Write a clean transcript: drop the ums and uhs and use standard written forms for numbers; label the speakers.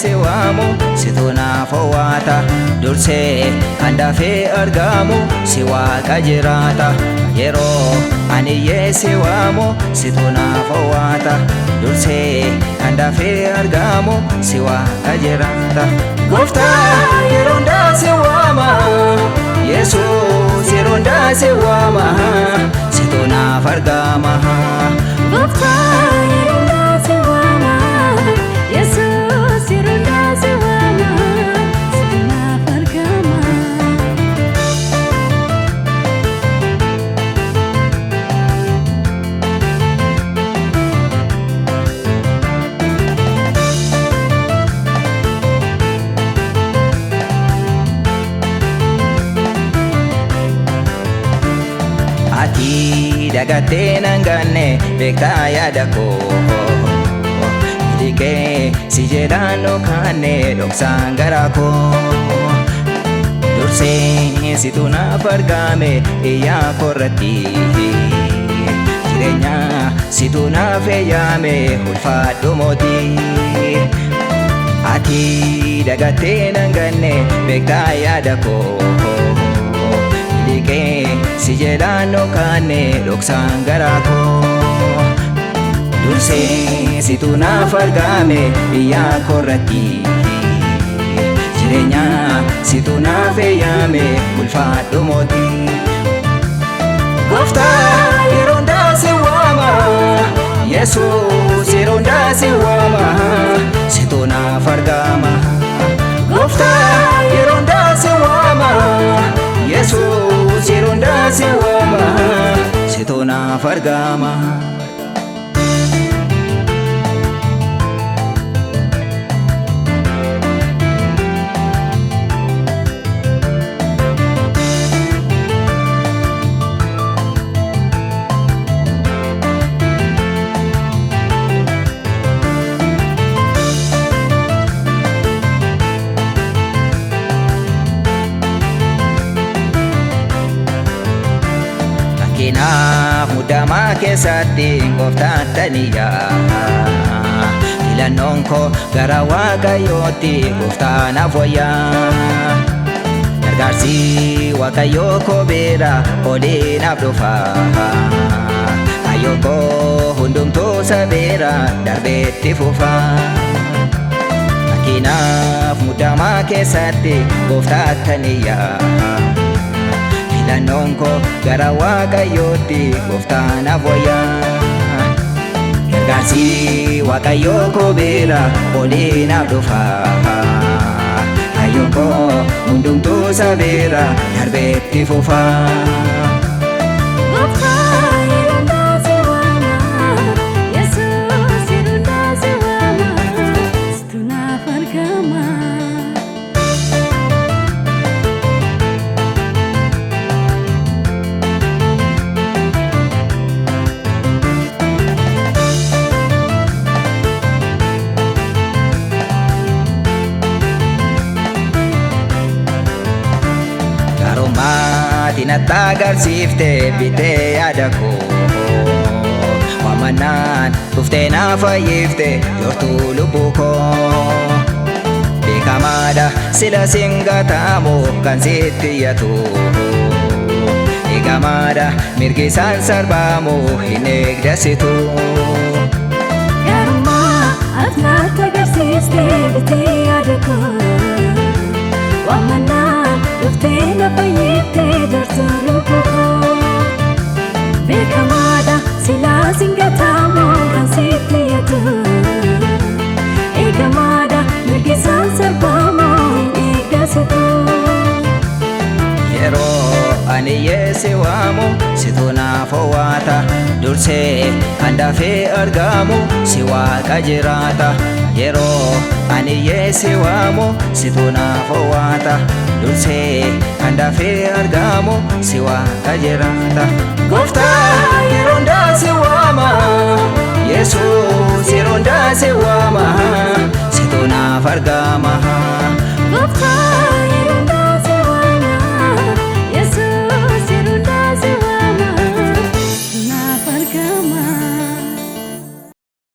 Speaker 1: si waamu situ naaf hawwaata dursee handafee argamu si waaqa jiraata yeroo ani si waamu situ naaf hawwaata dursee handafee argamu si waaqa jiraata Gooftaa yeroo hundaa si waama Yesuus yeroo hundaa si waama situ naaf argama
Speaker 2: Gooftaa yeroo hundaa si waama Yesuus yeroo hundaa si waama situ naaf argama
Speaker 1: Ati dagattee nanganne beektaa yaada koo Hidhikee si jedhaan dhokaanne dhoksaan garaa koo Dursee situ naaf argame iyyaa korratti Jireenya situ naaf eeyyame ulfaadhu mootii Ati dagattee nanganne beektaa yaada koo si jedhaan dhokaanne dhoksaan garaa koo Dursee situ naaf argame iyyaa korratti Jireenya situ naaf eeyyame ulfaadhu mootii Gooftaa yeroo hundaa si waama Yesuus yeroo hundaa si waama situ naaf argama Gooftaa yeroo hundaa si waama Yesuus yeroo hundaa si waama situ naaf argama Kinaaf muddamaa keessatti Gooftaan taniyyaa Filannoon koo gara Waaqayyootti Gooftaan naaf wayyaa Gargaarsi Waaqayyoo koo beera olee naaf dhufa Kaayyoon koo hundumtuu sabeera darbeetti fufa Kinaaf muddamaa keessatti Gooftaan taniyyaa Filannoon koo gara Waaqayyootti Gooftaan naaf wayyaa Gargaarsi Waaqayyoo koo beera olee naaf dhufa Kaayyoon koo hundumtuu sabeera darbeetti fufa
Speaker 2: Gooftaa yeroo hundaa si waama Yesuus yeroo hundaa si waama situ naaf argama
Speaker 1: Ati natti agarsiifte bitee yaada koo Waamannaan dhuftee na fayyifte yortuu lubbuu koo Beekamaadha sila sin gatamu kan sitti iyyatu Eegamaadha mirgi isaan sarbamu hin eegdasitu
Speaker 2: Garummaa ati natti agarsiifte bitee yaada koo Waamannaan dhuftee na fayyifte yortuu lubbuu koo Beekamaadha silaa sin gatamu kan sitti iyyatu Eegamaadha mirgi isaan sarbamu hin eegdasitu
Speaker 1: Yeroo ani si waamu situ naaf hawwaata dursee handafee argamu si waaqa jiraata Yeroo ani si waamu situ naaf hawwaata dursee handafee argamu si waaqa jiraata Gooftaa yeroo hundaa si waama Yesuus yeroo hundaa si waama situ naaf argama
Speaker 2: Gooftaa